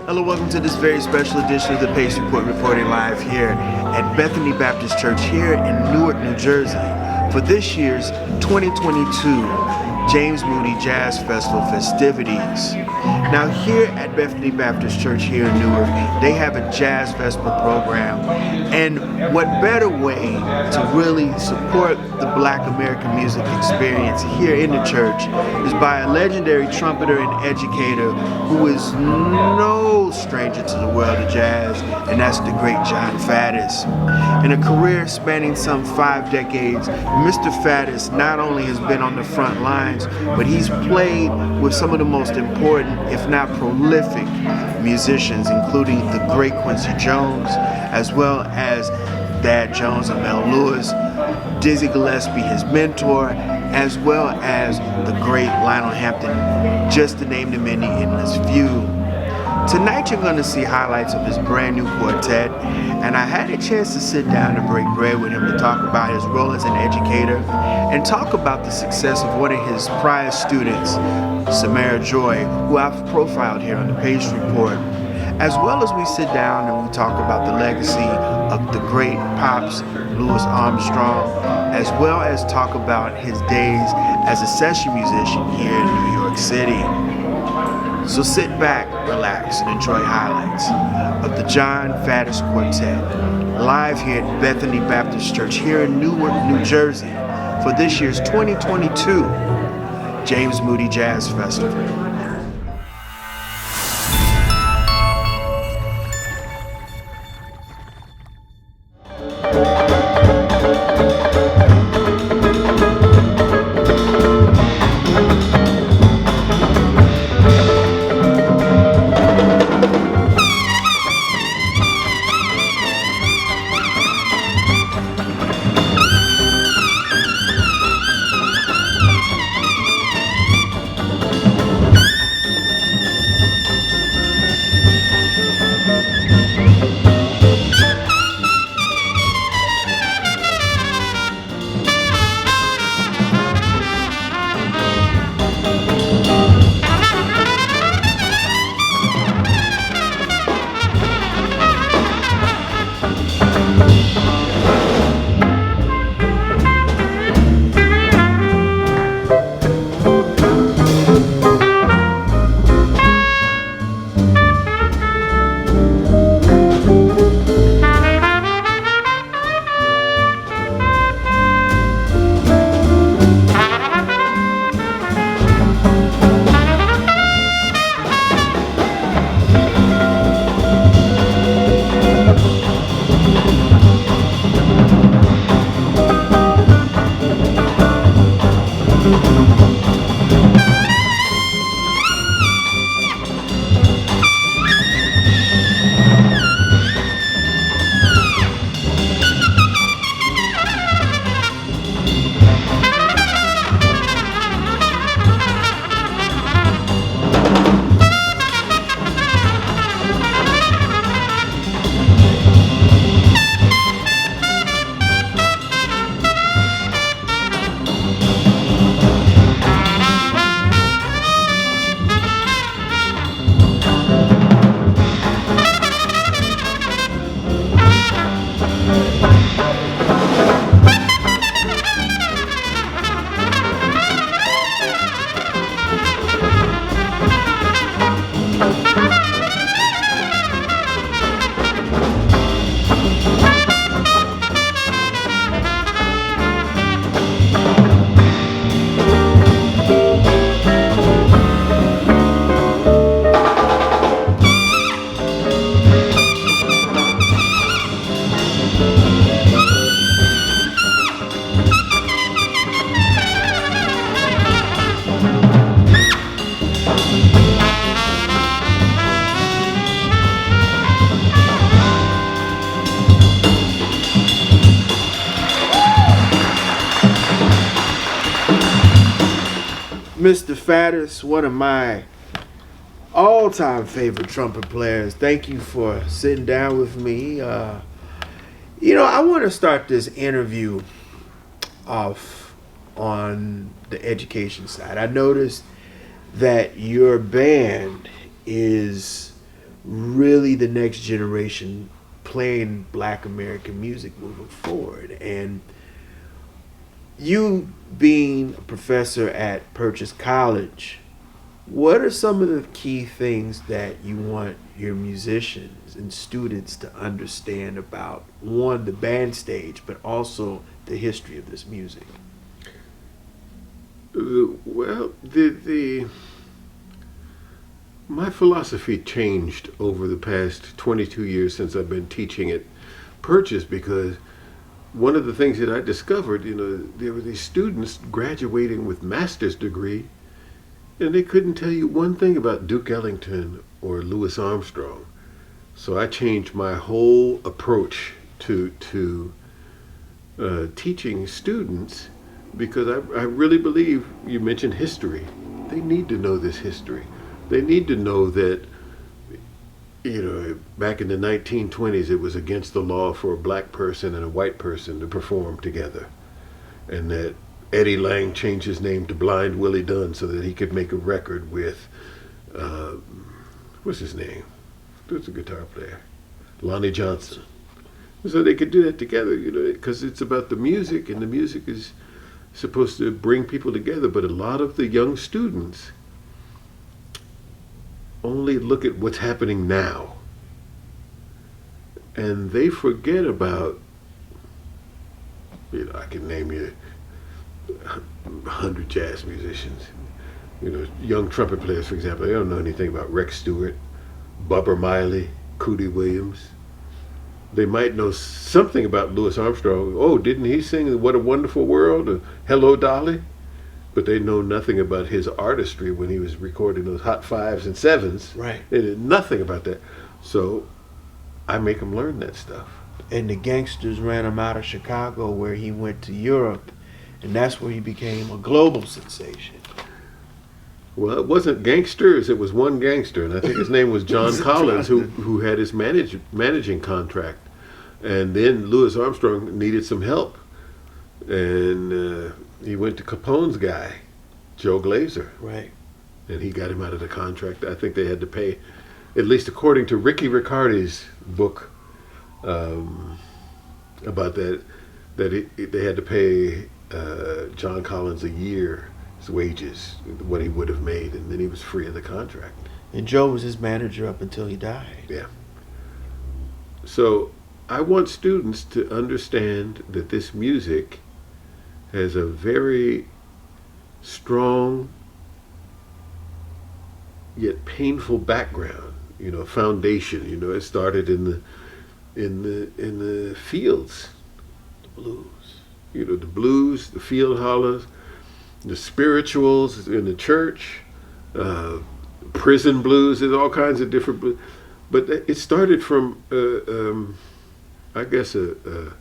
Hello, welcome to this very special edition of the Pace Report, reporting live here at Bethany Baptist Church here in Newark, New Jersey for this year's 2022 James Moody Jazz Festival festivities. Now here at Bethany Baptist Church here in Newark, they have a jazz festival program, and what better way to really support the Black American music experience here in the church is by a legendary trumpeter and educator who is no stranger to the world of jazz, and that's the great Jon Faddis. In a career spanning some 5 decades, Mr. Faddis not only has been on the front lines, but he's played with some of the most important, if not prolific, musicians, including the great Quincy Jones, as well as Dad Jones and Mel Lewis, Dizzy Gillespie, his mentor, as well as the great Lionel Hampton, just to name the many in this few. Tonight you're going to see highlights of his brand new quartet, and I had a chance to sit down and break bread with him to talk about his role as an educator and talk about the success of one of his prior students, Samara Joy, who I've profiled here on the Pace Report, as well as we sit down and we talk about the legacy of the great Pops Louis Armstrong, as well as talk about his days as a session musician here in New York City. So sit back, relax, and enjoy highlights of the Jon Faddis Quartet live here at Bethany Baptist Church here in Newark, New Jersey for this year's 2022 James Moody Jazz Festival. Mr. Faddis, one of my all-time favorite trumpet players. Thank you for sitting down with me. I want to start this interview off on the education side. I noticed that your band is really the next generation playing Black American music moving forward. And you being a professor at Purchase College, what are some of the key things that you want your musicians and students to understand about, one, the band stage, but also the history of this music? Well, the my philosophy changed over the past 22 years since I've been teaching at Purchase, because one of the things that I discovered, there were these students graduating with master's degree, and they couldn't tell you one thing about Duke Ellington or Louis Armstrong. So I changed my whole approach to teaching students, because I really believe, you mentioned history. They need to know this history. They need to know that, back in the 1920s, it was against the law for a black person and a white person to perform together. And that Eddie Lang changed his name to Blind Willie Dunn so that he could make a record with, what's his name? Who's a guitar player? Lonnie Johnson. So they could do that together, because it's about the music, and the music is supposed to bring people together. But a lot of the young students only look at what's happening now, and they forget about, I can name you 100 jazz musicians, young trumpet players, for example. They don't know anything about Rex Stewart, Bubba Miley, Cootie Williams. They might know something about Louis Armstrong. Oh, didn't he sing What a Wonderful World, or Hello Dolly? But they know nothing about his artistry when he was recording those hot fives and sevens. Right. They did nothing about that. So I make them learn that stuff. And the gangsters ran him out of Chicago, where he went to Europe, and that's where he became a global sensation. Well, it wasn't gangsters, it was one gangster, and I think his name was John Collins, who had his managing contract. And then Louis Armstrong needed some help, and he went to Capone's guy, Joe Glazer. Right. And he got him out of the contract. I think they had to pay, at least according to Ricky Riccardi's book about that, they had to pay John Collins a year's wages, what he would have made, and then he was free of the contract. And Joe was his manager up until he died. Yeah. So I want students to understand that this music has a very strong yet painful background, foundation. It started in the fields, The blues. The blues, the field hollers, the spirituals in the church, prison blues. There's all kinds of different blues, but it started from I guess a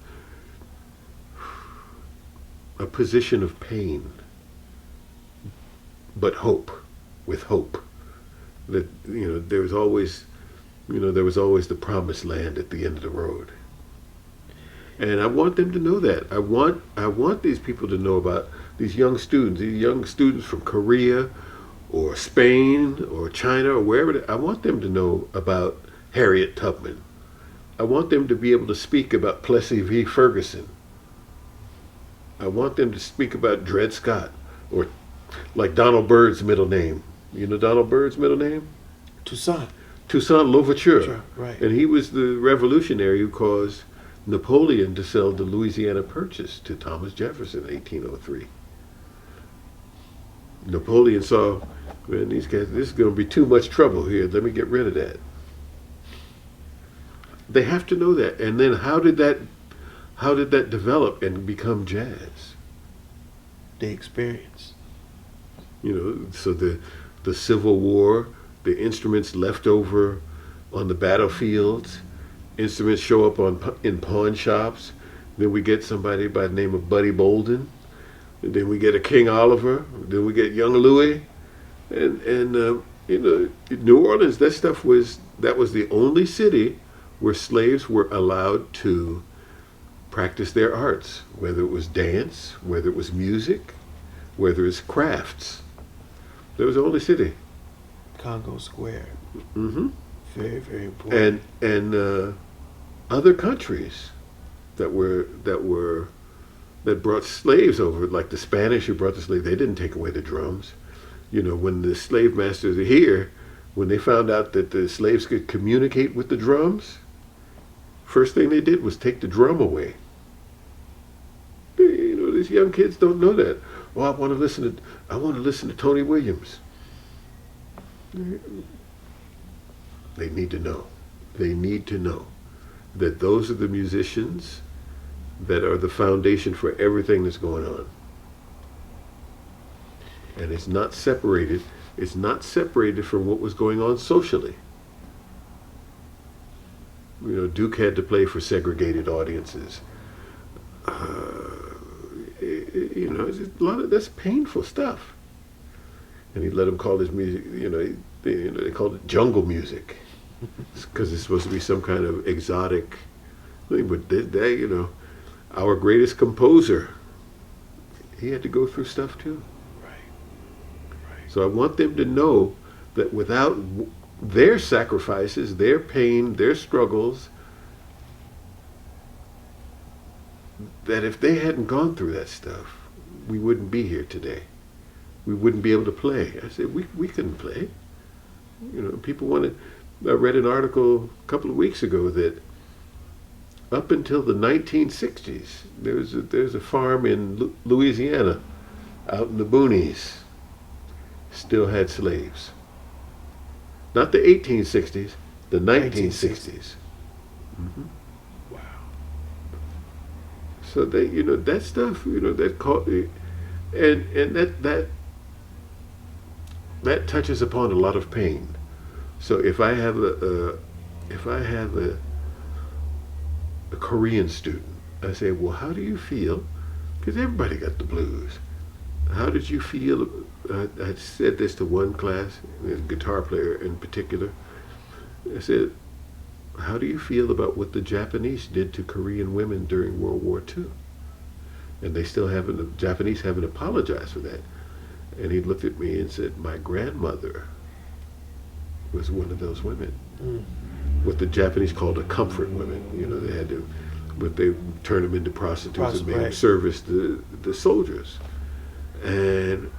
position of pain, but hope, with hope. That there was always the promised land at the end of the road. And I want them to know that. I want these people to know about these young students from Korea or Spain or China or wherever. I want them to know about Harriet Tubman. I want them to be able to speak about Plessy v. Ferguson. I want them to speak about Dred Scott, or like Donald Byrd's middle name. You know Donald Byrd's middle name? Toussaint. Toussaint Louverture. Sure, right. And he was the revolutionary who caused Napoleon to sell the Louisiana Purchase to Thomas Jefferson in 1803. Napoleon saw, man, these guys, this is going to be too much trouble here. Let me get rid of that. They have to know that. And then how did that develop and become jazz? The experience. So the Civil War, the instruments left over on the battlefields, instruments show up in pawn shops. Then we get somebody by the name of Buddy Bolden. And then we get a King Oliver. Then we get Young Louis. And New Orleans, that was the only city where slaves were allowed to practice their arts, whether it was dance, whether it was music, whether it's crafts. That was the only city. Congo Square. Mm-hmm. Very, very important. And other countries that brought slaves over, like the Spanish who brought the slaves, they didn't take away the drums. When the slave masters are here, when they found out that the slaves could communicate with the drums, first thing they did was take the drum away. These young kids don't know that. Well, I want to listen to Tony Williams. They need to know. They need to know that those are the musicians that are the foundation for everything that's going on. And it's not separated. It's not separated from what was going on socially. Duke had to play for segregated audiences. It's a lot of that's painful stuff. And he let him call his music. They called it jungle music because it's supposed to be some kind of exotic thing. But our greatest composer, he had to go through stuff too. Right. So I want them to know that without their sacrifices, their pain, their struggles, that if they hadn't gone through that stuff, we wouldn't be here today. We wouldn't be able to play. I said, we couldn't play. People wanted. I read an article a couple of weeks ago that up until the 1960s, there's a farm in Louisiana, out in the boonies, still had slaves. Not the 1860s, the 1960s. Mm-hmm. Wow. So they, that stuff, that caught, and that touches upon a lot of pain. So if I have a Korean student, I say, well, how do you feel? Because everybody got the blues. How did you feel? I said this to one class, a guitar player in particular. I said, how do you feel about what the Japanese did to Korean women during World War II? And the Japanese haven't apologized for that. And he looked at me and said, my grandmother was one of those women. What the Japanese called a comfort women. They had to, but they turned them into prostitutes and made them service the soldiers. And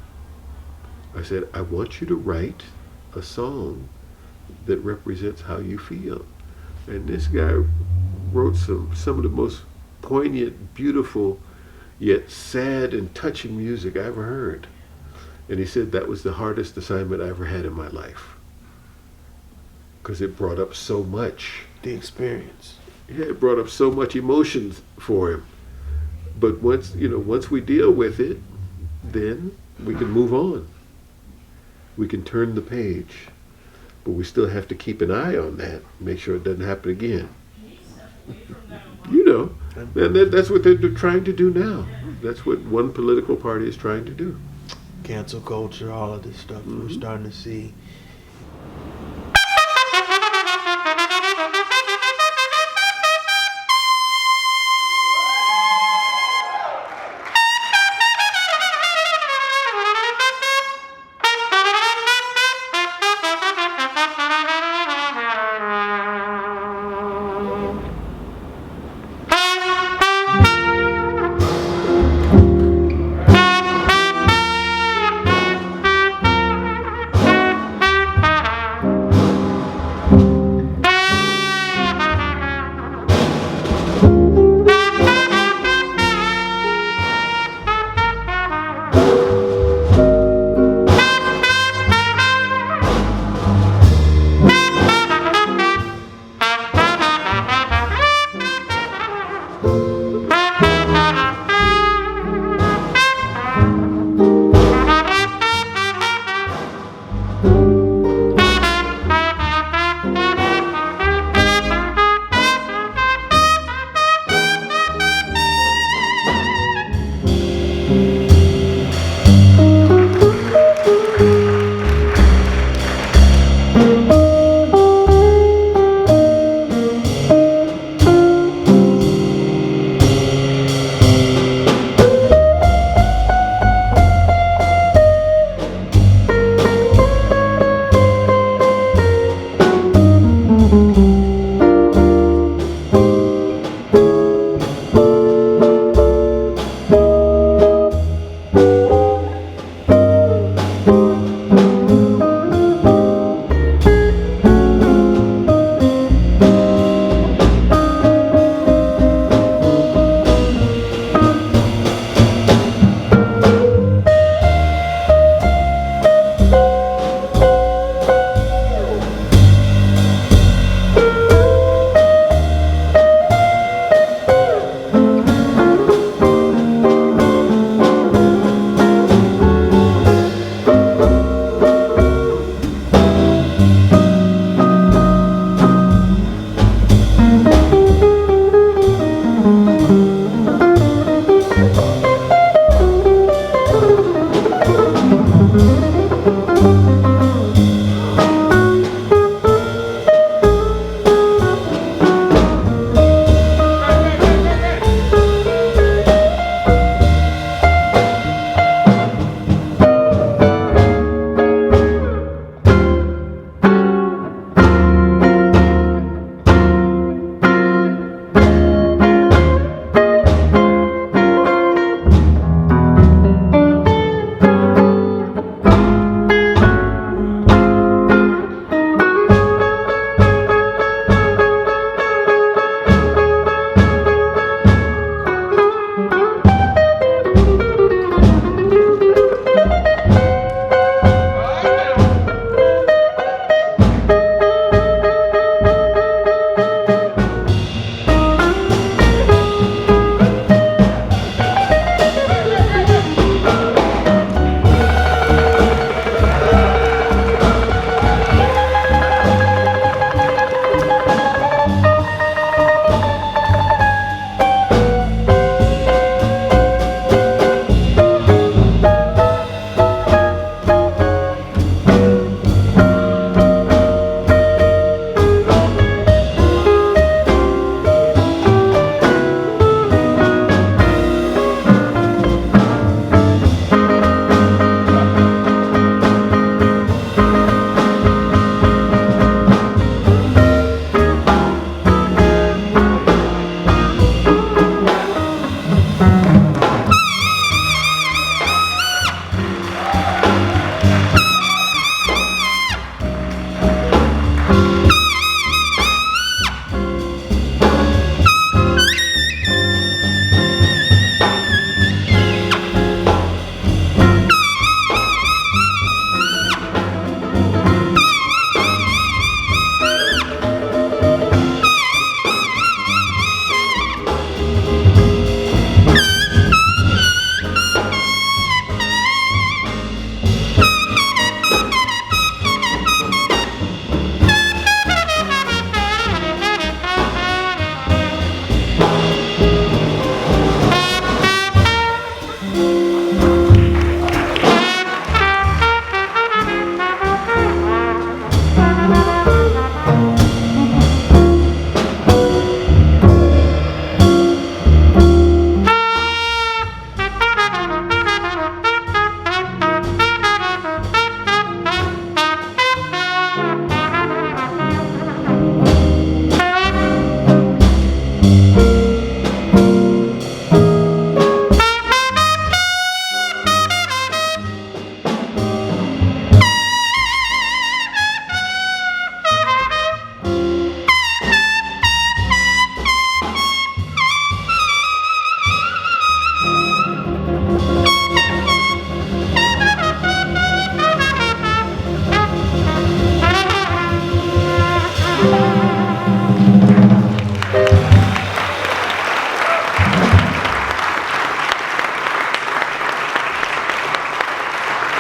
I said, I want you to write a song that represents how you feel. And this guy wrote some of the most poignant, beautiful, yet sad and touching music I ever heard. And he said that was the hardest assignment I ever had in my life. Because it brought up so much. The experience. Yeah, it brought up so much emotions for him. But once we deal with it, then we can move on. We can turn the page. But we still have to keep an eye on that, make sure it doesn't happen again. And that's what they're trying to do now. That's what one political party is trying to do. Cancel culture, all of this stuff we're starting to see.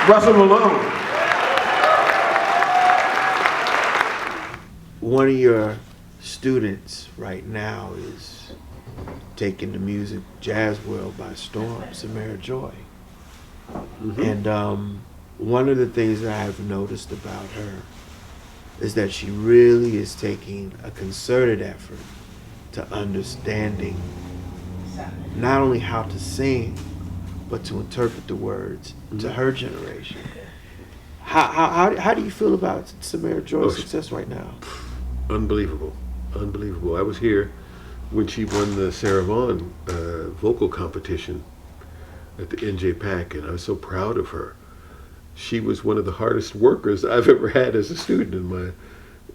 Russell Malone. One of your students right now is taking the music jazz world by storm, Samara Joy. Mm-hmm. And one of the things that I've noticed about her is that she really is taking a concerted effort to understanding not only how to sing, but to interpret the words to her generation. How do you feel about Samara Joy's success right now? Unbelievable. I was here when she won the Sarah Vaughan vocal competition at the Y.M.C.A, and I was so proud of her. She was one of the hardest workers I've ever had as a student in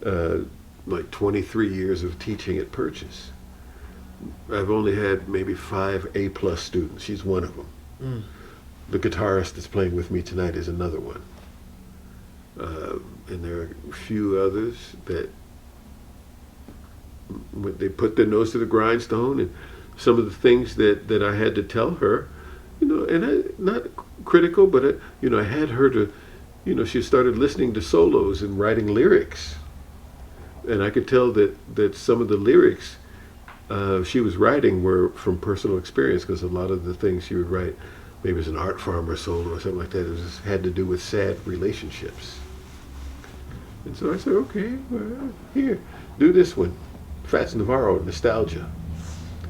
my like 23 years of teaching at Purchase. I've only had maybe 5 A+ students. She's one of them. Mm. The guitarist that's playing with me tonight is another one. And there are a few others that they put their nose to the grindstone, and some of the things that I had to tell her, and not critical, but I had her to, she started listening to solos and writing lyrics, and I could tell that some of the lyrics she was writing were from personal experience, because a lot of the things she would write, maybe it was an Art Farmer solo or something like that, had to do with sad relationships. And so I said, okay, well, here, do this one. Fats Navarro, Nostalgia.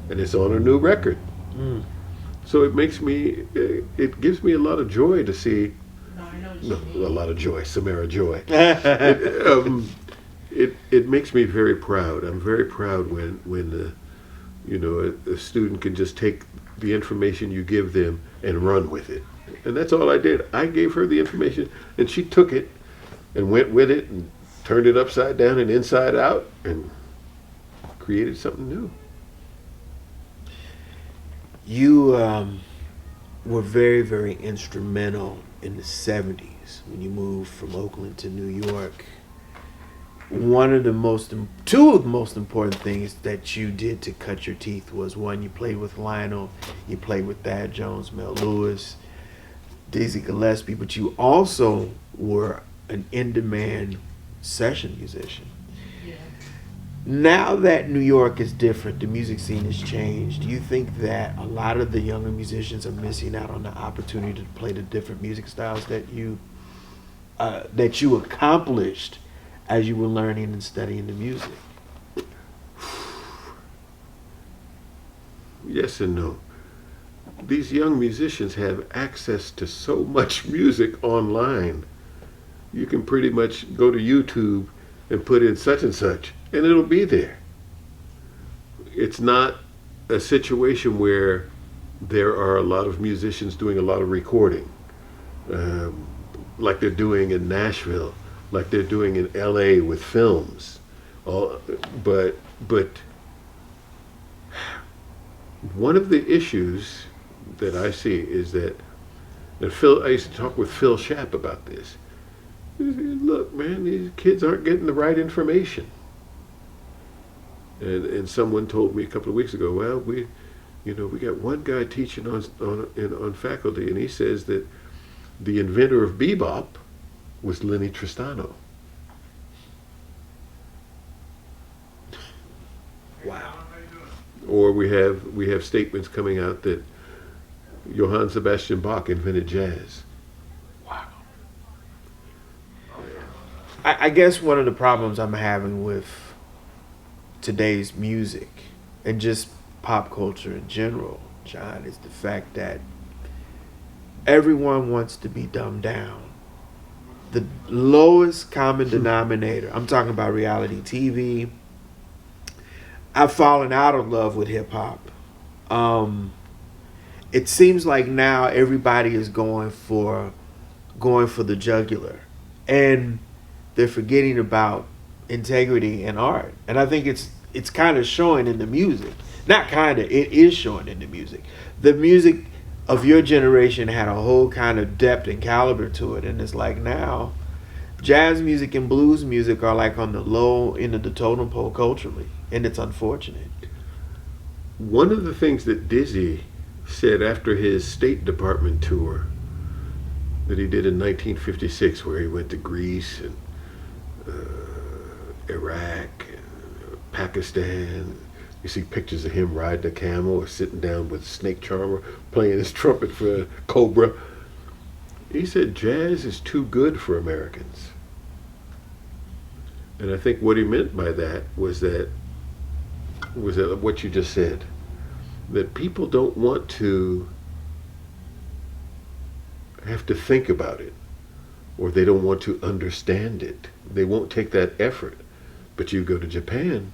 And it's on a new record. Mm. So it gives me a lot of joy to see, a lot of joy, Samara Joy. It makes me very proud. I'm very proud when a student can just take the information you give them and run with it. And that's all I did. I gave her the information, and she took it and went with it and turned it upside down and inside out and created something new. You were very, very instrumental in the 70s when you moved from Oakland to New York. Two of the most important things that you did to cut your teeth was, one, you played with Lionel, you played with Thad Jones, Mel Lewis, Dizzy Gillespie, but you also were an in-demand session musician. Yeah. Now that New York is different, the music scene has changed, do you think that a lot of the younger musicians are missing out on the opportunity to play the different music styles that you accomplished as you were learning and studying the music? Yes and no. These young musicians have access to so much music online. You can pretty much go to YouTube and put in such and such, and it'll be there. It's not a situation where there are a lot of musicians doing a lot of recording, like they're doing in Nashville, like they're doing in LA with films. But one of the issues that I see is that, and I used to talk with Phil Shapp about this. Look, man, these kids aren't getting the right information. And someone told me a couple of weeks ago, well, we got one guy teaching on faculty, and he says that the inventor of bebop was Lenny Tristano. Wow. Or we have statements coming out that Johann Sebastian Bach invented jazz. Wow. I guess one of the problems I'm having with today's music and just pop culture in general, John, is the fact that everyone wants to be dumbed down. The lowest common denominator, I'm talking about reality TV. I've fallen out of love with hip hop. It seems like now everybody is going for the jugular, and they're forgetting about integrity and art. And I think it's kind of showing in the music. Not kind of, it is showing in the music. The music of your generation had a whole kind of depth and caliber to it, and it's like now jazz music and blues music are like on the low end of the totem pole culturally, and it's unfortunate. One of the things that Dizzy said after his State Department tour, that he did in 1956, where he went to Greece and Iraq, and Pakistan. You see pictures of him riding a camel or sitting down with a snake charmer playing his trumpet for Cobra. He said jazz is too good for Americans. And I think what he meant by that was that what you just said, that people don't want to have to think about it, or they don't want to understand it. They won't take that effort. But you go to Japan,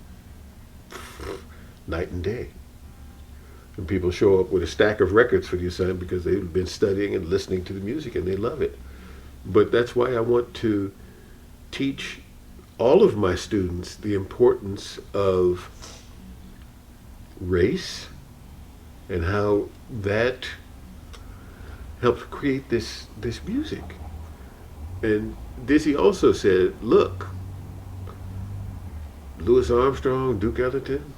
night and day. And people show up with a stack of records for you, son, because they've been studying and listening to the music and they love it. But that's why I want to teach all of my students the importance of race and how that helps create this music. And Dizzy also said, look, Louis Armstrong, Duke Ellington,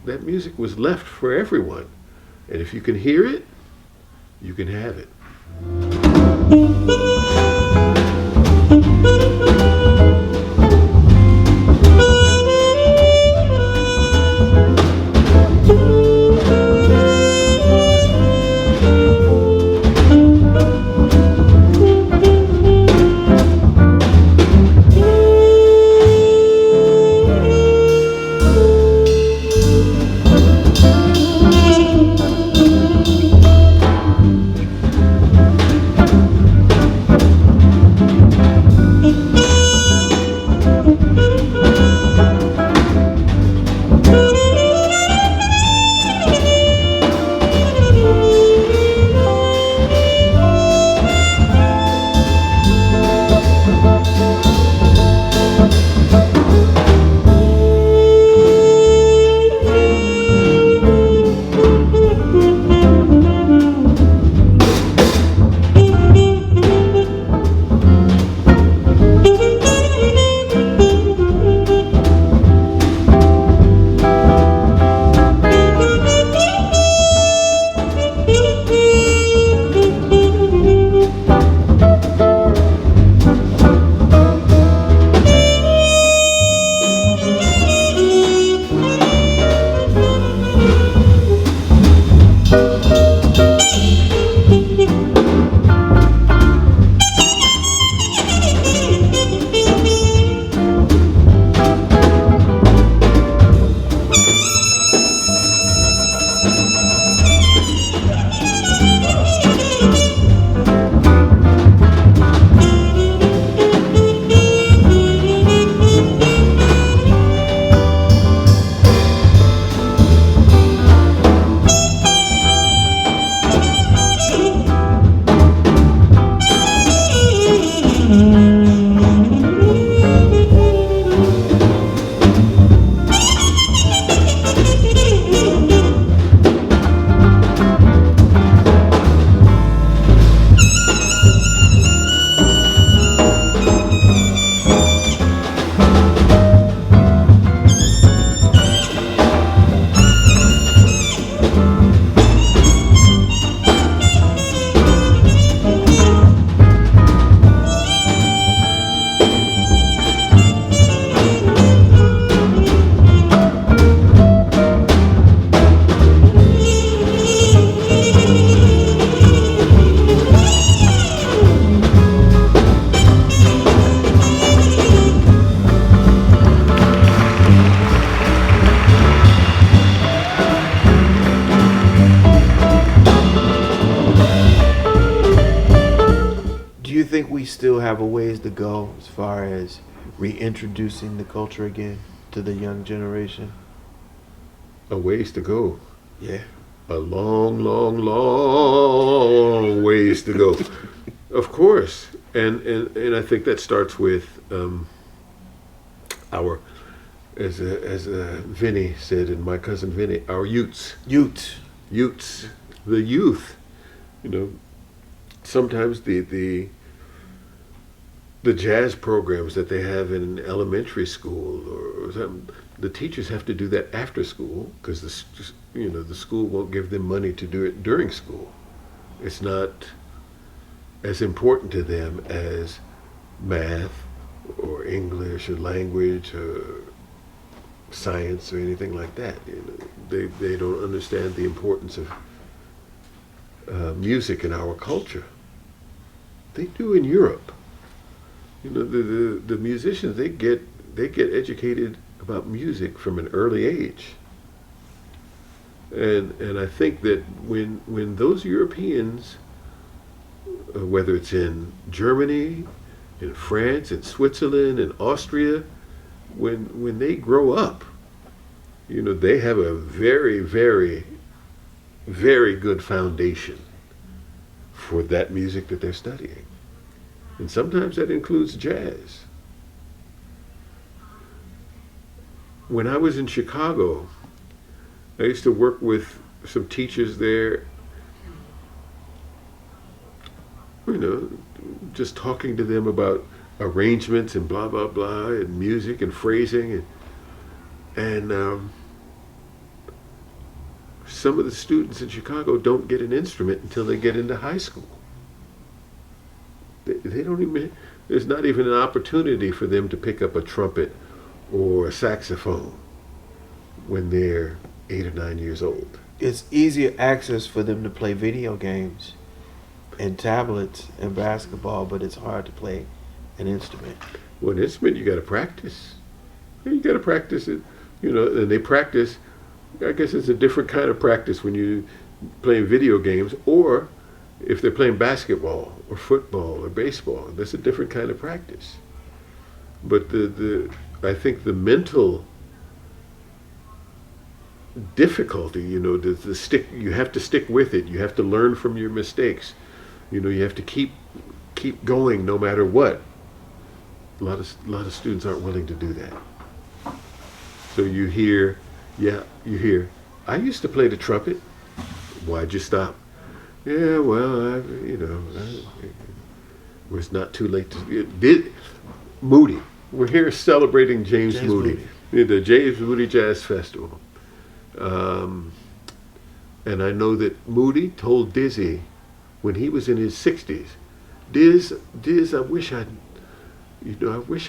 that music was left for everyone. And if you can hear it, you can have it. Think we still have a ways to go as far as reintroducing the culture again to the young generation? A ways to go. Yeah. A long, long, long ways to go. Of course. And I think that starts with our, as Vinny said, and my cousin Vinny, our youths. Youths. The youth. Sometimes the jazz programs that they have in elementary school or something, the teachers have to do that after school because the school won't give them money to do it during school. It's not as important to them as math or English or language or science or anything like that. They don't understand the importance of music in our culture. They do in Europe. The musicians, they get educated about music from an early age. And I think that when those Europeans, whether it's in Germany, in France, in Switzerland, in Austria, when they grow up, they have a very, very, very good foundation for that music that they're studying. And sometimes that includes jazz. When I was in Chicago, I used to work with some teachers there, just talking to them about arrangements and blah, blah, blah, and music and phrasing. And some of the students in Chicago don't get an instrument until they get into high school. They don't even, there's not even an opportunity for them to pick up a trumpet or a saxophone when they're 8 or 9 years old. It's easier access for them to play video games and tablets and basketball, but it's hard to play an instrument. Well, an instrument you got to practice. You got to practice it, and they practice. I guess it's a different kind of practice when you're playing video games, or if they're playing basketball or football or baseball. That's a different kind of practice. But I think the mental difficulty, the stick. You have to stick with it. You have to learn from your mistakes. You have to keep going no matter what. A lot of students aren't willing to do that. So you hear, I used to play the trumpet. Why'd you stop? Yeah, well, it was not too late to. Moody. We're here celebrating James Moody. The James Moody Jazz Festival. And I know that Moody told Dizzy when he was in his 60s, Diz, I wish I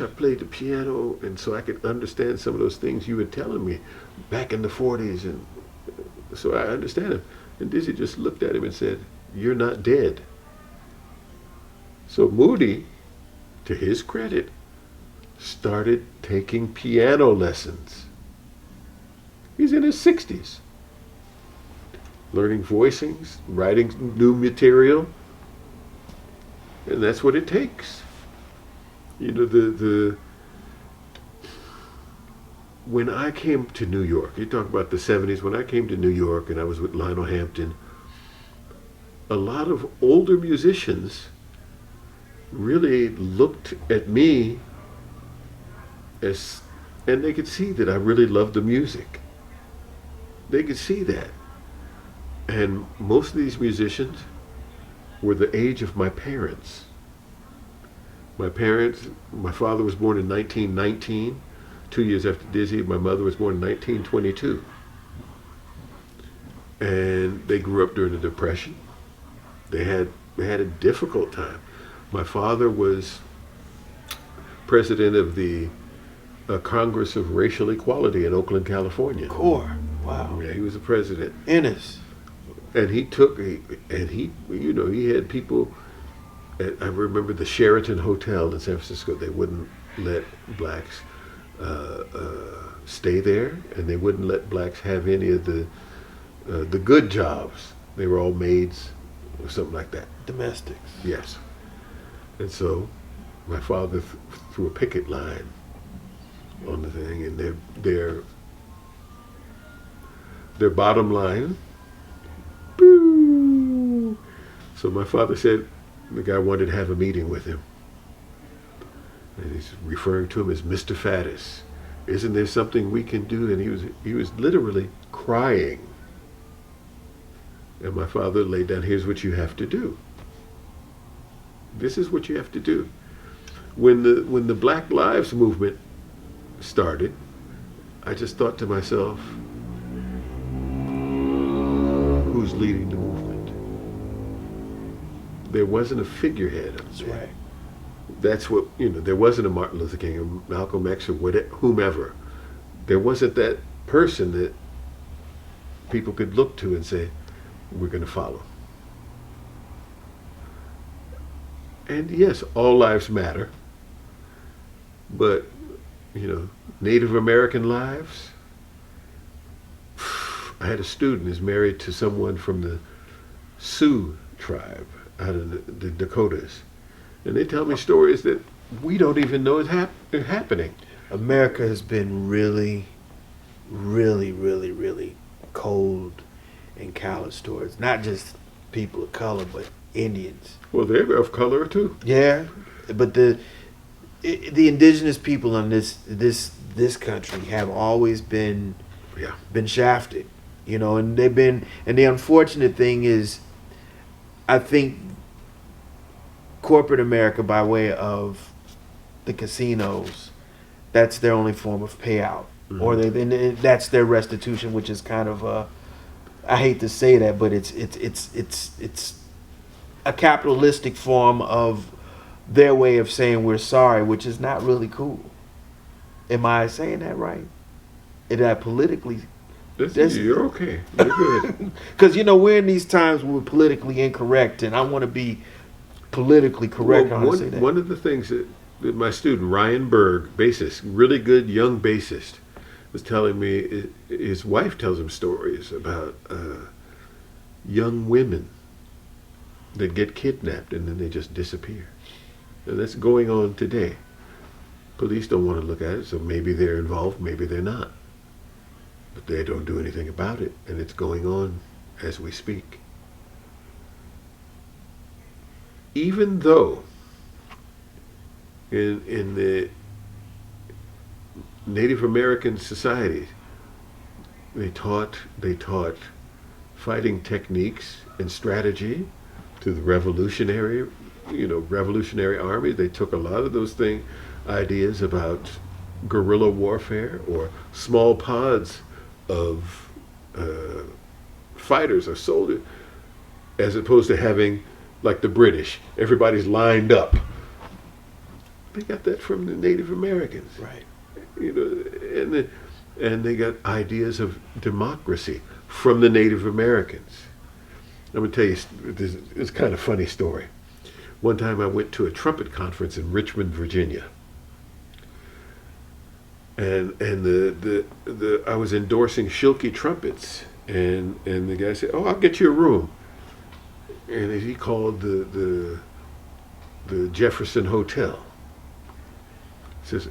played the piano and so I could understand some of those things you were telling me back in the 40s, and so I understand him. And Dizzy just looked at him and said, "You're not dead." So Moody, to his credit, started taking piano lessons. He's in his 60s. Learning voicings, writing new material. And that's what it takes. When I came to New York, you talk about the 70s, when I came to New York and I was with Lionel Hampton, a lot of older musicians really looked at me and they could see that I really loved the music. They could see that. And most of these musicians were the age of my parents. My father was born in 1919, 2 years after Dizzy. My mother was born in 1922. And they grew up during the Depression. They had a difficult time. My father was president of the Congress of Racial Equality in Oakland, California. Core. Wow. Yeah, he was the president. Ennis. And he had people. I remember the Sheraton Hotel in San Francisco. They wouldn't let blacks stay there, and they wouldn't let blacks have any of the good jobs. They were all maids or something like that. Domestics. Yes. And so my father threw a picket line on the thing, and their bottom line. Boo! So my father said the guy wanted to have a meeting with him. And he's referring to him as Mr. Faddis. Isn't there something we can do? And he was literally crying. And my father laid down, here's what you have to do. This is what you have to do. When the Black Lives Movement started, I just thought to myself, who's leading the movement? there wasn't a figurehead up That's there. right. That's what, there wasn't a Martin Luther King or Malcolm X or whomever. There wasn't that person that people could look to and say, we're going to follow. And yes, all lives matter, but, Native American lives. I had a student who's married to someone from the Sioux tribe out of the Dakotas. And they tell me stories that we don't even know is happening. America has been really, really, really, really cold and callous towards not just people of color, but Indians. Well, they're of color too. Yeah, but the indigenous people in this country have always been shafted, and they've been. And the unfortunate thing is, I think corporate America, by way of the casinos, that's their only form of payout, or that's their restitution, which is kind of I hate to say that, but it's a capitalistic form of their way of saying we're sorry, which is not really cool. Am I saying that right? Is that politically? You're okay. You're good. Because we're in these times where we're politically incorrect, and I want to be politically correct. Well, one of the things that my student Ryan Berg, bassist, really good young bassist, was telling me his wife tells him stories about young women that get kidnapped and then they just disappear. And that's going on today. Police don't want to look at it, so maybe they're involved, maybe they're not. But they don't do anything about it, and it's going on as we speak. Even though in the Native American societies, they taught fighting techniques and strategy to the revolutionary army. They took a lot of those ideas about guerrilla warfare or small pods of fighters or soldiers, as opposed to having, like the British, everybody's lined up. They got that from the Native Americans, Right. And they got ideas of democracy from the Native Americans. I'm gonna tell you, it's kind of a funny story. One time I went to a trumpet conference in Richmond, Virginia, and I was endorsing Schilke trumpets, and the guy said, "Oh, I'll get you a room," and he called the Jefferson Hotel.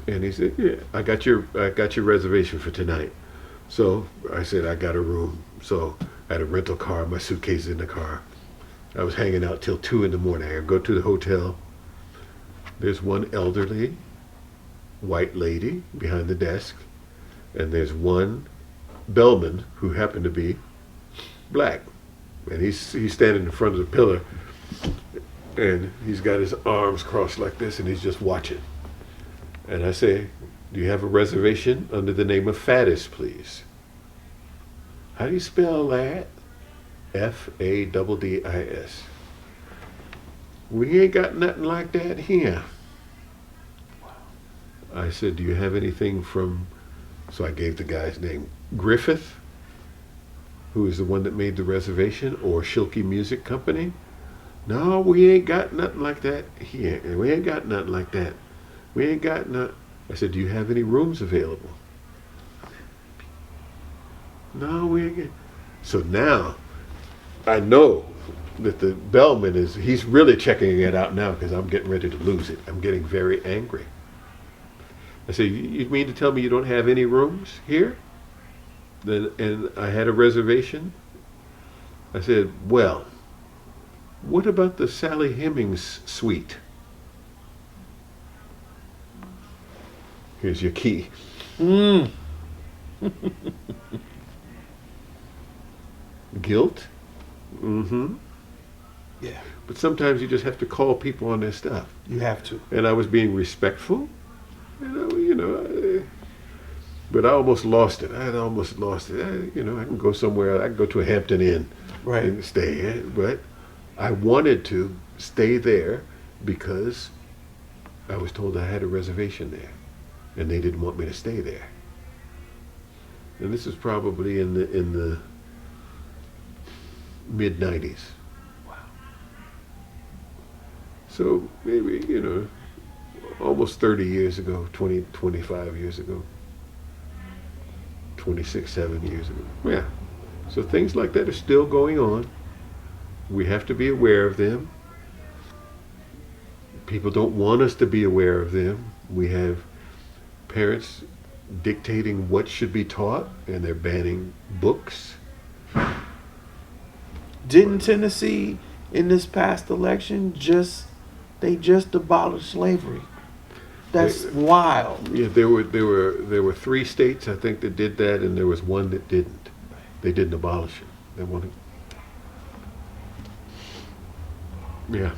And he said, "Yeah, I got your reservation for tonight." So I said, "I got a room." So I had a rental car, my suitcase in the car. I was hanging out till 2 a.m. I go to the hotel. There's one elderly white lady behind the desk, and there's one bellman who happened to be black, and he's standing in front of the pillar, and he's got his arms crossed like this, and he's just watching. And I say, "Do you have a reservation under the name of Faddis, please?" "How do you spell that?" Faddis. "We ain't got nothing like that here." I said, "Do you have anything from," so I gave the guy's name, "Griffith, who is the one that made the reservation, or Schilke Music Company?" "No, we ain't got nothing like that here. We ain't got nothing like that. We ain't got nothing." I said, "Do you have any rooms available?" "No, we ain't got." So now I know that the bellman he's really checking it out now, because I'm getting ready to lose it. I'm getting very angry. I said, "You mean to tell me you don't have any rooms here?" And I had a reservation. I said, "Well, what about the Sally Hemings suite?" Here's your key. Guilt? Mm-hmm. Yeah. But sometimes you just have to call people on their stuff. You have to. And I was being respectful, but I almost lost it. I can go somewhere. I can go to a Hampton Inn, Right. and stay. But I wanted to stay there because I was told I had a reservation there, and they didn't want me to stay there. And this was probably in the mid '90s. Wow. So maybe, almost 30 years ago, 20, 25 years ago, 26, 7 years ago. Yeah. So things like that are still going on. We have to be aware of them. People don't want us to be aware of them. We have parents dictating what should be taught, and they're banning books. Didn't Tennessee in this past election just abolished slavery? That's wild. Yeah, there were 3 states I think that did that, and there was one that didn't. They didn't abolish it. They wanted. Yeah.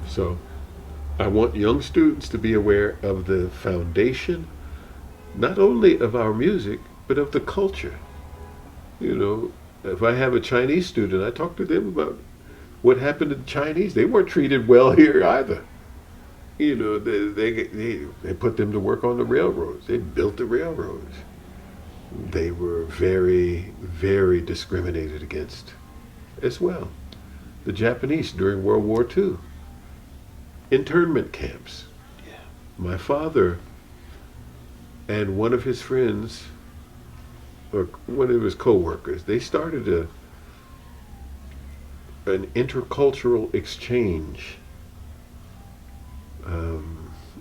So I want young students to be aware of the foundation, not only of our music, but of the culture. If I have a Chinese student, I talk to them about what happened to the Chinese. They weren't treated well here either. They put them to work on the railroads. They built the railroads. They were very, very discriminated against as well. The Japanese during World War II. Internment camps. Yeah. My father and one of his friends, or one of his co-workers, they started an intercultural exchange.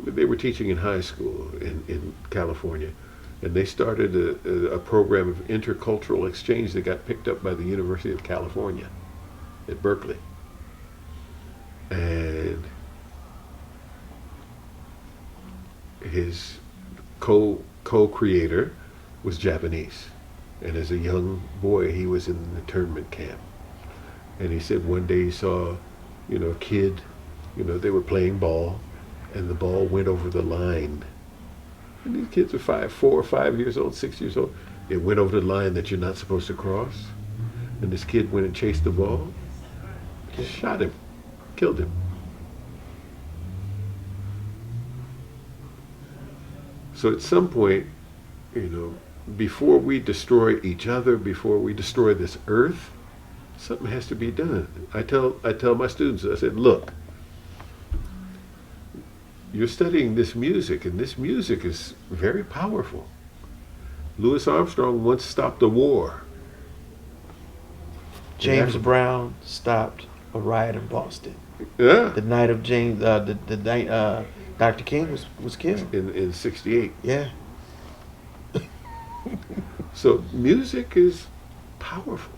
They were teaching in high school in California, and they started a program of intercultural exchange that got picked up by the University of California at Berkeley. And his co-creator was Japanese, and as a young boy he was in an internment camp. And he said one day he saw, a kid, they were playing ball, and the ball went over the line. And these kids are 4 or 5 years old, 6 years old. It went over the line that you're not supposed to cross. And this kid went and chased the ball, shot him, killed him. So at some point, before we destroy each other, before we destroy this earth, something has to be done. I tell my students, I said, look, you're studying this music, and this music is very powerful. Louis Armstrong once stopped a war. James Brown stopped a riot in Boston. Yeah. The night of the night Dr. King was killed. In '68. Yeah. So music is powerful.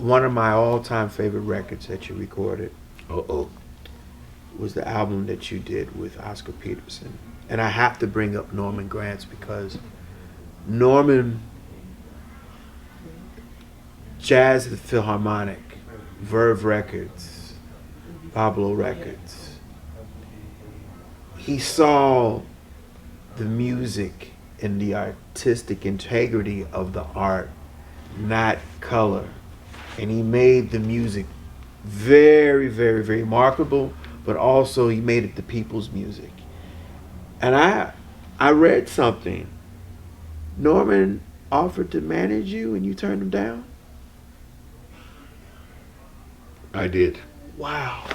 one of my all-time favorite records that you recorded Uh-oh. was the album that you did with Oscar Peterson. And I have to bring up Norman Granz because Norman, Jazz at the Philharmonic, Verve Records, Pablo Records, he saw the music and the artistic integrity of the art, not color. And he made the music very, very, very marketable, but also he made it the people's music. And I read something. Norman offered to manage you and you turned him down? I did. Wow.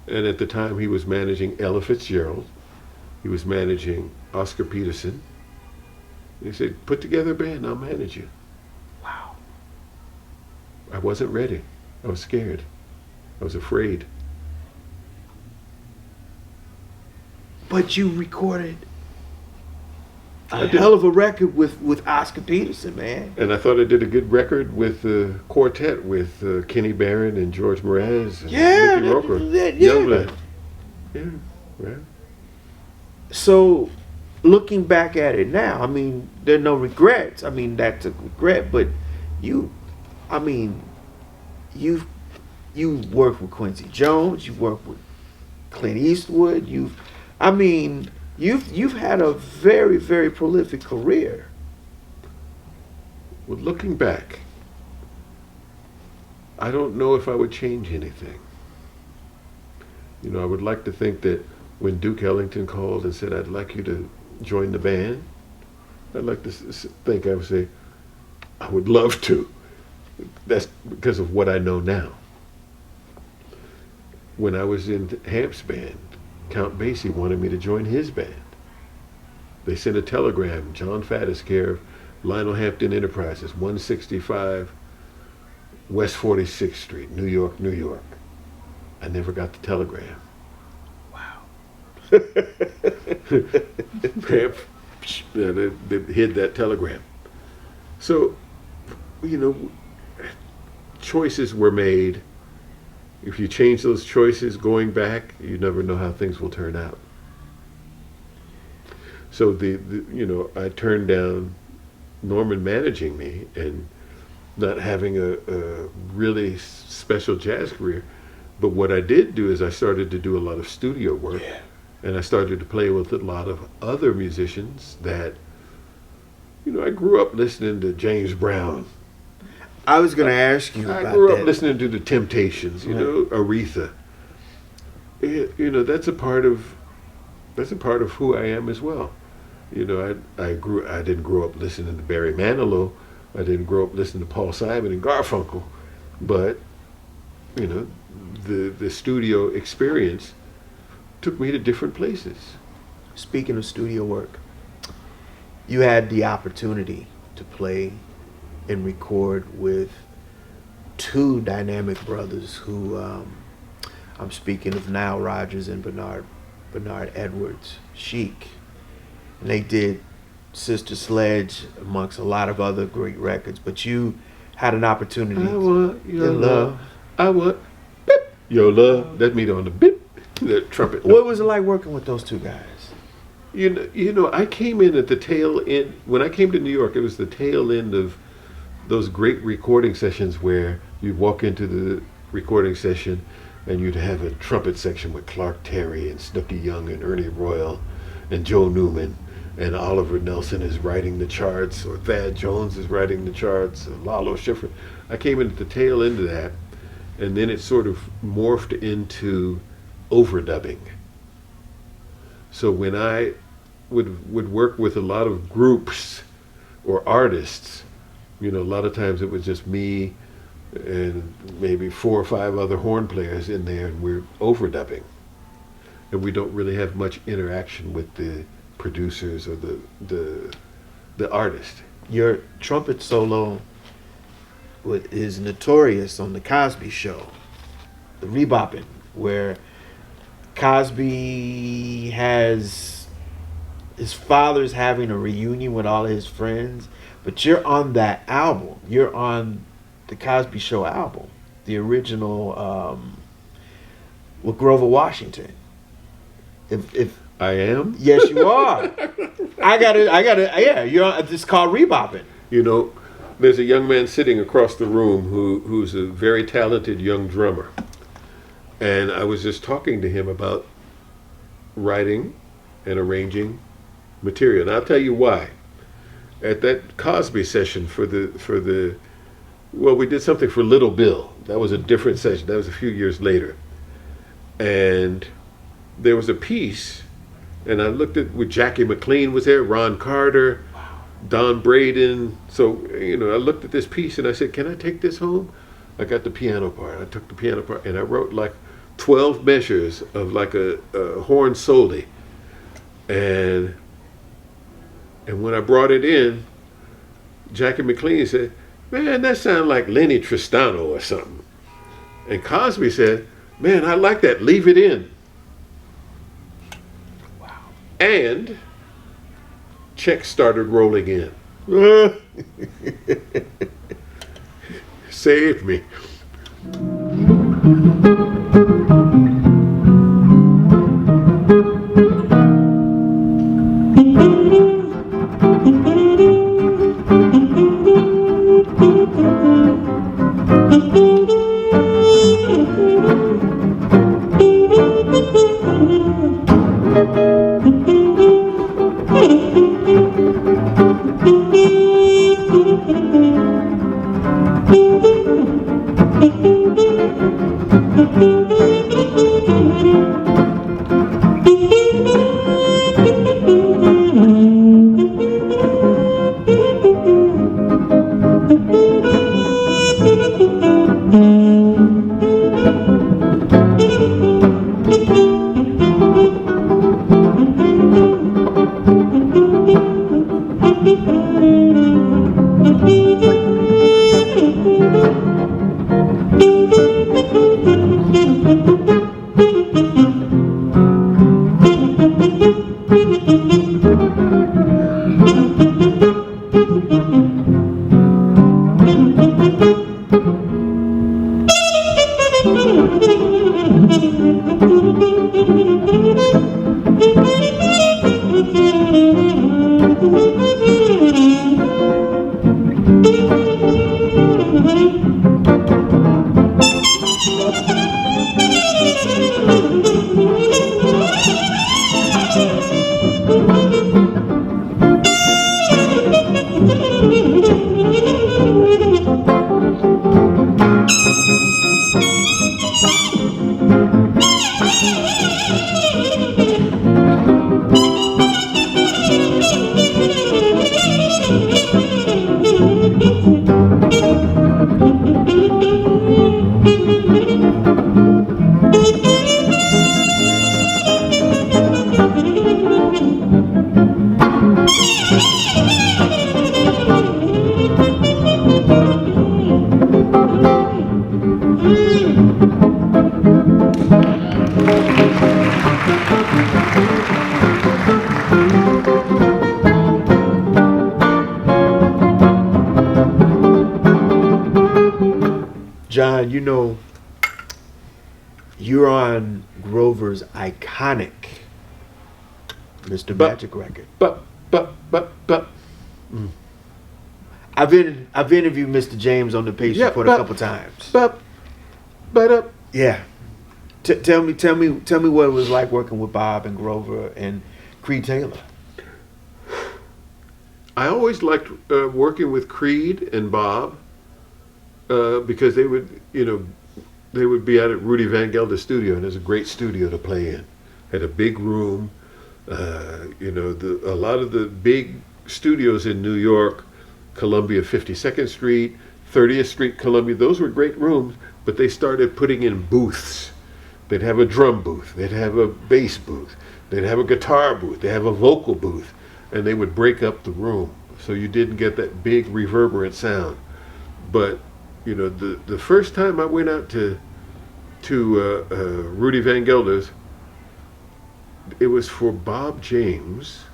And at the time, he was managing Ella Fitzgerald. He was managing Oscar Peterson. He said, put together a band, I'll manage you. Wow. I wasn't ready. I was scared. I was afraid. But you recorded a hell of a record with Oscar Peterson, man. And I thought I did a good record with the quartet with Kenny Barron and George Mraz and Mickey Roker. Youngland. Yeah, right. So, looking back at it now, I mean, there are no regrets. I mean, that's a regret, but you've worked with Quincy Jones, you've worked with Clint Eastwood, you've had a very, very prolific career. Well, looking back, I don't know if I would change anything. You know, I would like to think that when Duke Ellington called and said, I'd like you to join the band, I'd like to think I would say, I would love to. That's because of what I know now. When I was in Hamp's band, Count Basie wanted me to join his band. They sent a telegram, Jon Faddis, care of Lionel Hampton Enterprises, 165 West 46th Street, New York, New York. I never got the telegram. Wow. They hid that telegram. So, you know, choices were made. If you change those choices going back, you never know how things will turn out. So I turned down Norman managing me and not having a really special jazz career. But what I did do is I started to do a lot of studio work. Yeah. And I started to play with a lot of other musicians that, you know, I grew up listening to James Brown. I was going to ask you about that. I grew up listening to the Temptations, you know, Aretha. You know, that's a part of who I am as well. You know, I didn't grow up listening to Barry Manilow. I didn't grow up listening to Paul Simon and Garfunkel, but you know, the studio experience took me to different places. Speaking of studio work, you had the opportunity to play and record with two dynamic brothers who I'm speaking of Nile Rodgers and Bernard Edwards, Chic. And they did Sister Sledge amongst a lot of other great records, but you had an opportunity. I want your love. I want beep, your love. That's me on the beep, the trumpet. What was it like working with those two guys? You know, I came in at the tail end. When I came to New York, it was the tail end of those great recording sessions where you'd walk into the recording session and you'd have a trumpet section with Clark Terry and Snooky Young and Ernie Royal and Joe Newman, and Oliver Nelson is writing the charts, or Thad Jones is writing the charts, or Lalo Schifrin. I came in at the tail end of that, and then it sort of morphed into overdubbing. So when I would work with a lot of groups or artists, you know, a lot of times it was just me and maybe 4 or 5 other horn players in there, and we're overdubbing. And we don't really have much interaction with the producers or the artist. Your trumpet solo is notorious on the Cosby Show, the Rebopping, where Cosby has his father's having a reunion with all of his friends, but you're on that album. You're on the Cosby Show album, the original with Grover Washington. If I am. yes, you are. I got it. Yeah, it's called Rebbopping. You know, there's a young man sitting across the room who's a very talented young drummer, and I was just talking to him about writing and arranging material. And I'll tell you why. At that Cosby session for the well, we did something for Little Bill. That was a different session. That was a few years later. And there was a piece, and I looked at with Jackie McLean was there, Ron Carter, Don Braden. So, you know, I looked at this piece and I said, can I take this home? I got the piano part. I took the piano part and I wrote like 12 measures of like a horn solo. And when I brought it in, Jackie McLean said, man, that sounds like Lenny Tristano or something. And Cosby said, man, I like that, leave it in. Wow. And checks started rolling in. Saved me. John, you know, you're on Grover's iconic Mr. Magic record. But. I've interviewed Mr. James on the Pace Report a couple times. Yeah. Tell me what it was like working with Bob and Grover and Creed Taylor. I always liked working with Creed and Bob because they would be out at Rudy Van Gelder's studio, and there's a great studio to play in. Had a big room. A lot of the big studios in New York, Columbia 52nd Street, 30th Street, Columbia, those were great rooms, but they started putting in booths. They'd have a drum booth, they'd have a bass booth, they'd have a guitar booth, they'd have a vocal booth, and they would break up the room so you didn't get that big reverberant sound. But the first time I went out to Rudy Van Gelder's, it was for Bob James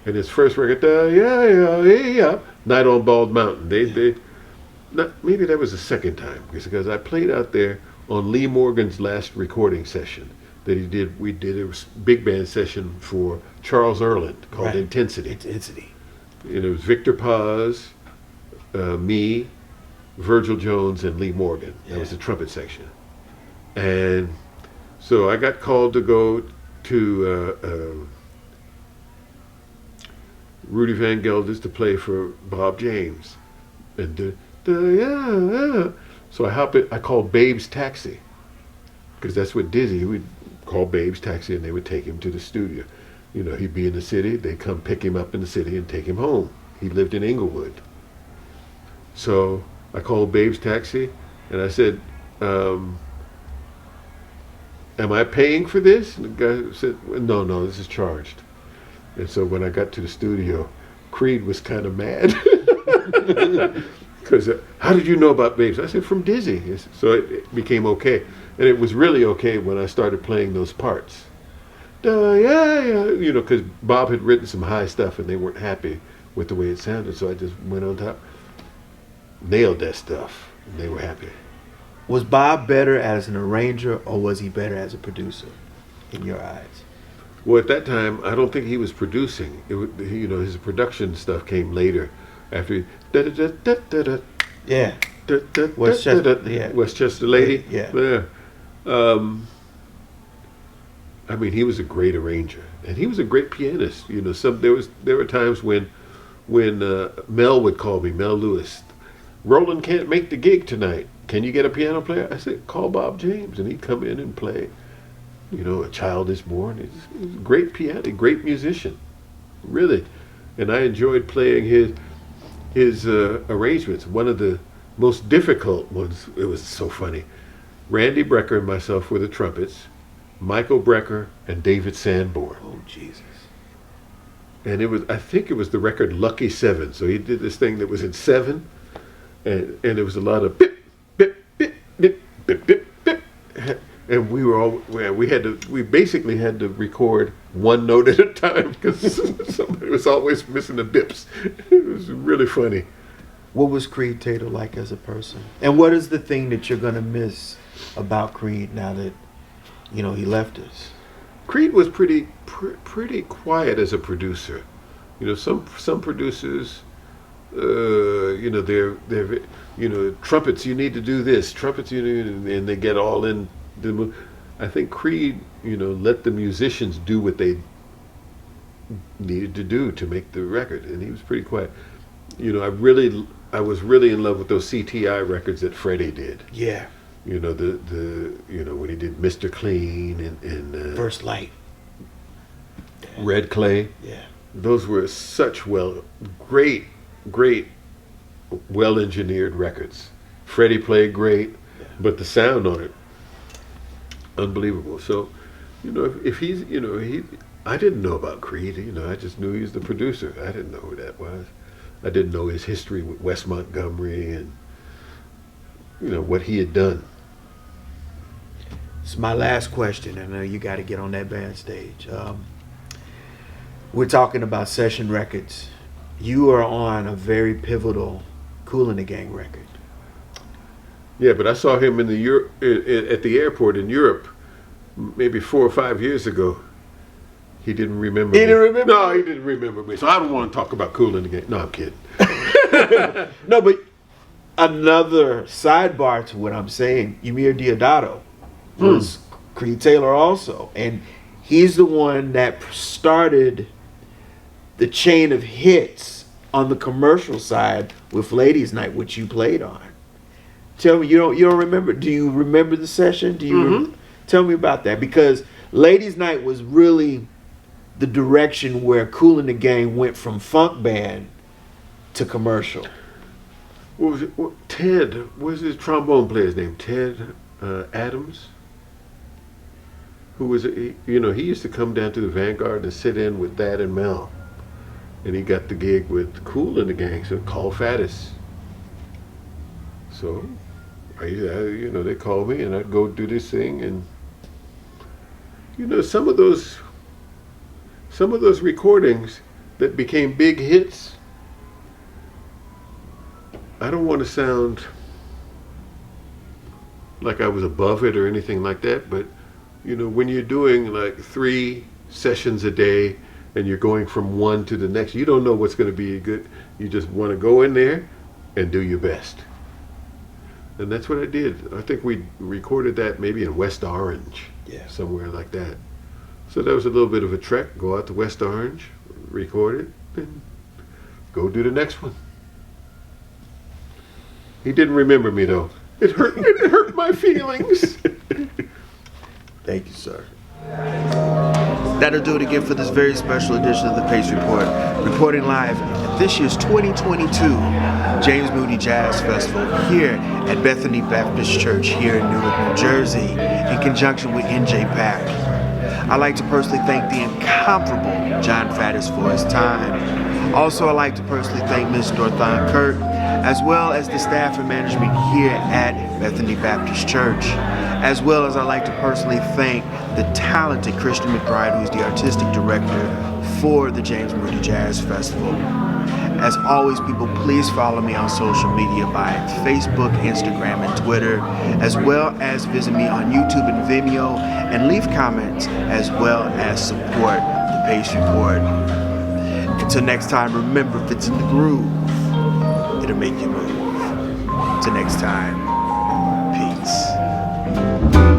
and his first record, Night on Bald Mountain. maybe that was the second time because I played out there on Lee Morgan's last recording session that he did. We did a big band session for Charles Erland called Right. Intensity. Intensity. And it was Victor Paz, me, Virgil Jones, and Lee Morgan. That was the trumpet section. And so I got called to go to Rudy Van Gelders to play for Bob James. And so I called Babe's Taxi, because that's what Dizzy would call Babe's Taxi, and they would take him to the studio. You know, he'd be in the city, they'd come pick him up in the city and take him home. He lived in Inglewood. So I called Babe's Taxi, and I said, am I paying for this? And the guy said, no, this is charged. And so when I got to the studio, Creed was kind of mad. Because how did you know about Babes? I said, from Dizzy. So it became okay. And it was really okay when I started playing those parts. You know, because Bob had written some high stuff and they weren't happy with the way it sounded. So I just went on top, nailed that stuff, and they were happy. Was Bob better as an arranger, or was he better as a producer, in your eyes? Well, at that time, I don't think he was producing. You know, his production stuff came later. After Yeah. Westchester Lady. Yeah. I mean, he was a great arranger, and he was a great pianist. You know, there were times when Mel would call me, Mel Lewis. Roland can't make the gig tonight. Can you get a piano player? I said, call Bob James, and he'd come in and play. You know, A Child Is Born. He's a great pianist, great musician, really. And I enjoyed playing his arrangements. One of the most difficult ones, it was so funny. Randy Brecker and myself were the trumpets, Michael Brecker and David Sanborn. Oh, Jesus. And I think it was the record Lucky 7. So he did this thing that was in 7, and it was a lot of bip, bip, bip, bip, bip, bip, bip. And we basically had to record one note at a time because somebody was always missing the bips. It was really funny. What was Creed Taylor like as a person? And what is the thing that you're going to miss about Creed now that, you know, he left us? Creed was pretty quiet as a producer. You know, some producers, you know, they're you know, trumpets, you need to do this, trumpets, you need, and they get all in. I think Creed, you know, let the musicians do what they needed to do to make the record, and he was pretty quiet. You know, I was really in love with those CTI records that Freddie did. Yeah. You know, you know, when he did Mr. Clean and First Light. Red Clay. Yeah. Those were such great, well-engineered records. Freddie played great, but the sound on it, unbelievable. So, you know, if he's, you know, I didn't know about Creed. You know, I just knew he was the producer. I didn't know who that was. I didn't know his history with Wes Montgomery and, you know, what he had done. It's my last question. I know you got to get on that band stage. We're talking about session records. You are on a very pivotal Kool and the Gang record. Yeah, but I saw him at the airport in Europe maybe 4 or 5 years ago. He didn't remember me. He didn't remember? No, he didn't remember me. So I don't want to talk about Kool and the Gang. No, I'm kidding. No, but another sidebar to what I'm saying, Ymir Deodato was Creed Taylor also. And he's the one that started the chain of hits on the commercial side with Ladies Night, which you played on. Tell me, you don't remember? Do you remember the session? Do you tell me about that? Because Ladies Night was really the direction where Kool and the Gang went from funk band to commercial. What was it? Ted, what's his trombone player's name? Ted Adams? Who was it? You know, he used to come down to the Vanguard and sit in with Dad and Mel. And he got the gig with Kool and the Gang, so called Faddis. So, you know, they called me and I'd go do this thing, and you know, some of those recordings that became big hits, I don't want to sound like I was above it or anything like that, but when you're doing like 3 sessions a day and you're going from one to the next, you don't know what's going to be good. You just want to go in there and do your best. And that's what I did. I think we recorded that maybe in West Orange, somewhere like that. So that was a little bit of a trek. Go out to West Orange, record it, and go do the next one. He didn't remember me though. It hurt my feelings. Thank you, sir. That'll do it again for this very special edition of the Pace Report. Reporting live at this year's 2022 James Moody Jazz Festival here at Bethany Baptist Church here in Newark, New Jersey, in conjunction with NJ-PAC. I'd like to personally thank the incomparable Jon Faddis for his time. Also, I'd like to personally thank Ms. Northon Kirk, as well as the staff and management here at Bethany Baptist Church. As well as I'd like to personally thank the talented Christian McBride, who's the artistic director for the James Moody Jazz Festival. As always, people, please follow me on social media by Facebook, Instagram, and Twitter, as well as visit me on YouTube and Vimeo, and leave comments, as well as support the Pace Report. Until next time, remember, if it's in the groove, it'll make you move. Until next time, peace.